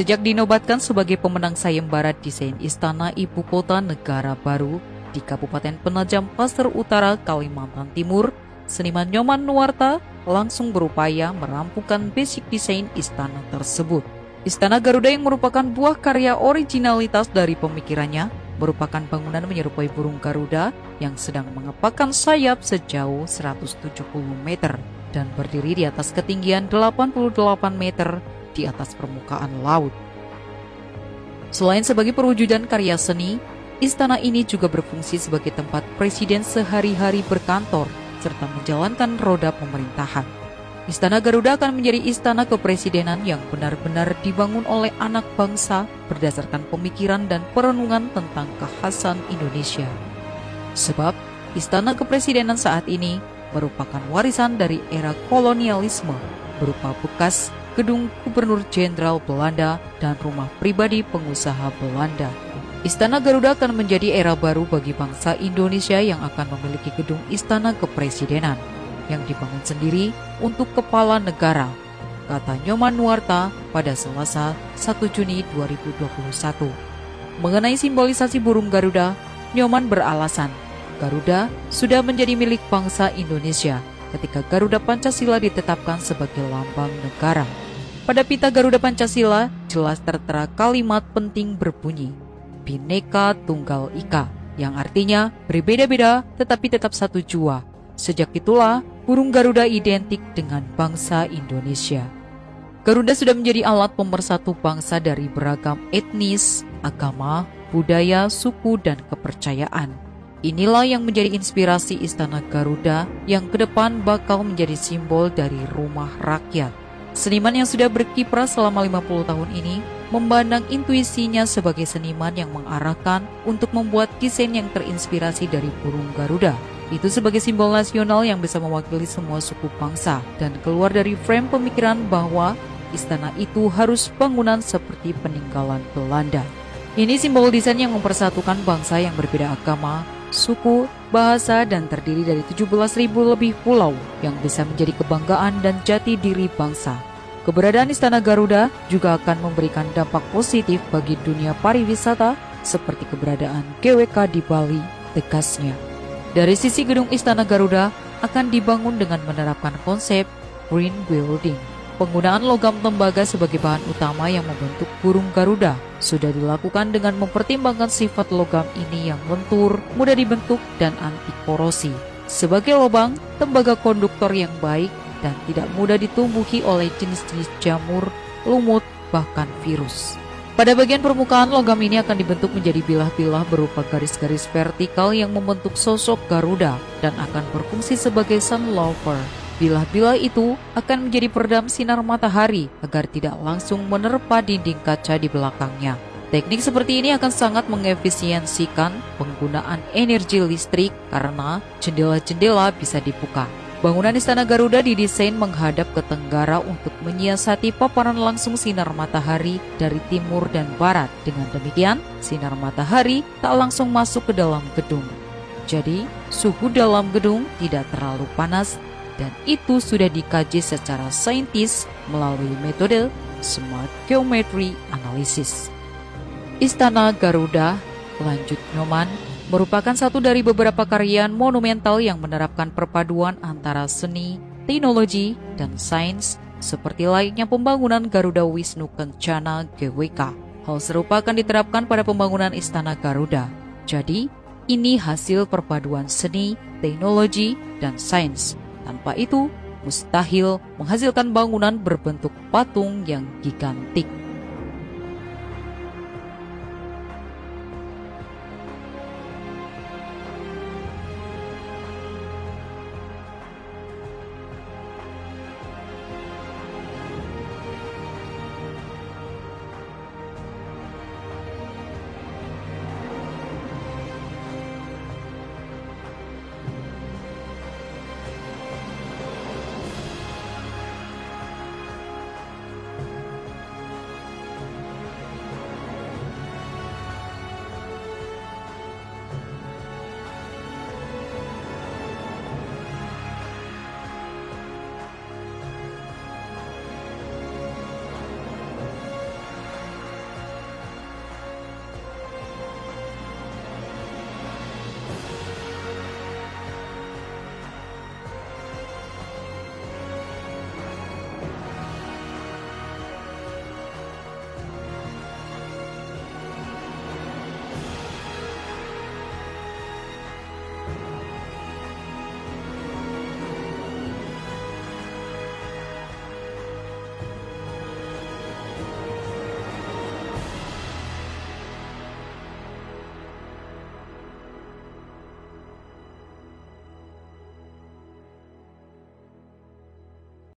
Sejak dinobatkan sebagai pemenang sayembara desain Istana Ibu Kota Negara Baru di Kabupaten Penajam Pasir Utara, Kalimantan Timur, seniman Nyoman Nuwarta langsung berupaya merampungkan basic desain istana tersebut. Istana Garuda yang merupakan buah karya originalitas dari pemikirannya merupakan bangunan menyerupai burung Garuda yang sedang mengepakkan sayap sejauh 170 meter dan berdiri di atas ketinggian 88 meter di atas permukaan laut. Selain sebagai perwujudan karya seni, istana ini juga berfungsi sebagai tempat presiden sehari-hari berkantor serta menjalankan roda pemerintahan. Istana Garuda akan menjadi istana kepresidenan yang benar-benar dibangun oleh anak bangsa berdasarkan pemikiran dan perenungan tentang kekhasan Indonesia. Sebab, istana kepresidenan saat ini merupakan warisan dari era kolonialisme berupa bekas gedung Gubernur Jenderal Belanda dan rumah pribadi pengusaha Belanda. Istana Garuda akan menjadi era baru bagi bangsa Indonesia yang akan memiliki gedung istana kepresidenan yang dibangun sendiri untuk kepala negara, kata Nyoman Nuwarta pada Selasa 1 Juni 2021. Mengenai simbolisasi burung Garuda, Nyoman beralasan, Garuda sudah menjadi milik bangsa Indonesia ketika Garuda Pancasila ditetapkan sebagai lambang negara. Pada pita Garuda Pancasila jelas tertera kalimat penting berbunyi, Bhinneka Tunggal Ika, yang artinya berbeda-beda tetapi tetap satu jua. Sejak itulah burung Garuda identik dengan bangsa Indonesia. Garuda sudah menjadi alat pemersatu bangsa dari beragam etnis, agama, budaya, suku, dan kepercayaan. Inilah yang menjadi inspirasi Istana Garuda yang ke depan bakal menjadi simbol dari rumah rakyat. Seniman yang sudah berkiprah selama 50 tahun ini memandang intuisinya sebagai seniman yang mengarahkan untuk membuat desain yang terinspirasi dari burung Garuda. Itu sebagai simbol nasional yang bisa mewakili semua suku bangsa dan keluar dari frame pemikiran bahwa istana itu harus bangunan seperti peninggalan Belanda. Ini simbol desain yang mempersatukan bangsa yang berbeda agama, suku, bahasa, dan terdiri dari 17.000 lebih pulau yang bisa menjadi kebanggaan dan jati diri bangsa. Keberadaan Istana Garuda juga akan memberikan dampak positif bagi dunia pariwisata seperti keberadaan GWK di Bali, tegasnya. Dari sisi gedung Istana Garuda akan dibangun dengan menerapkan konsep green building. Penggunaan logam tembaga sebagai bahan utama yang membentuk burung Garuda sudah dilakukan dengan mempertimbangkan sifat logam ini yang lentur, mudah dibentuk, dan anti korosi. Sebagai lobang, tembaga konduktor yang baik dan tidak mudah ditumbuhi oleh jenis-jenis jamur, lumut, bahkan virus. Pada bagian permukaan, logam ini akan dibentuk menjadi bilah-bilah berupa garis-garis vertikal yang membentuk sosok Garuda dan akan berfungsi sebagai sunlover. Bilah-bilah itu akan menjadi peredam sinar matahari agar tidak langsung menerpa dinding kaca di belakangnya. Teknik seperti ini akan sangat mengefisiensikan penggunaan energi listrik karena jendela-jendela bisa dibuka. Bangunan Istana Garuda didesain menghadap ke tenggara untuk menyiasati paparan langsung sinar matahari dari timur dan barat. Dengan demikian, sinar matahari tak langsung masuk ke dalam gedung. Jadi, suhu dalam gedung tidak terlalu panas, dan itu sudah dikaji secara saintis melalui metode Smart Geometry Analysis. Istana Garuda, lanjut Nyoman, merupakan satu dari beberapa karya monumental yang menerapkan perpaduan antara seni, teknologi, dan sains seperti layaknya pembangunan Garuda Wisnu Kencana GWK. Hal serupa akan diterapkan pada pembangunan Istana Garuda. Jadi, ini hasil perpaduan seni, teknologi, dan sains. Tanpa itu, mustahil menghasilkan bangunan berbentuk patung yang gigantik.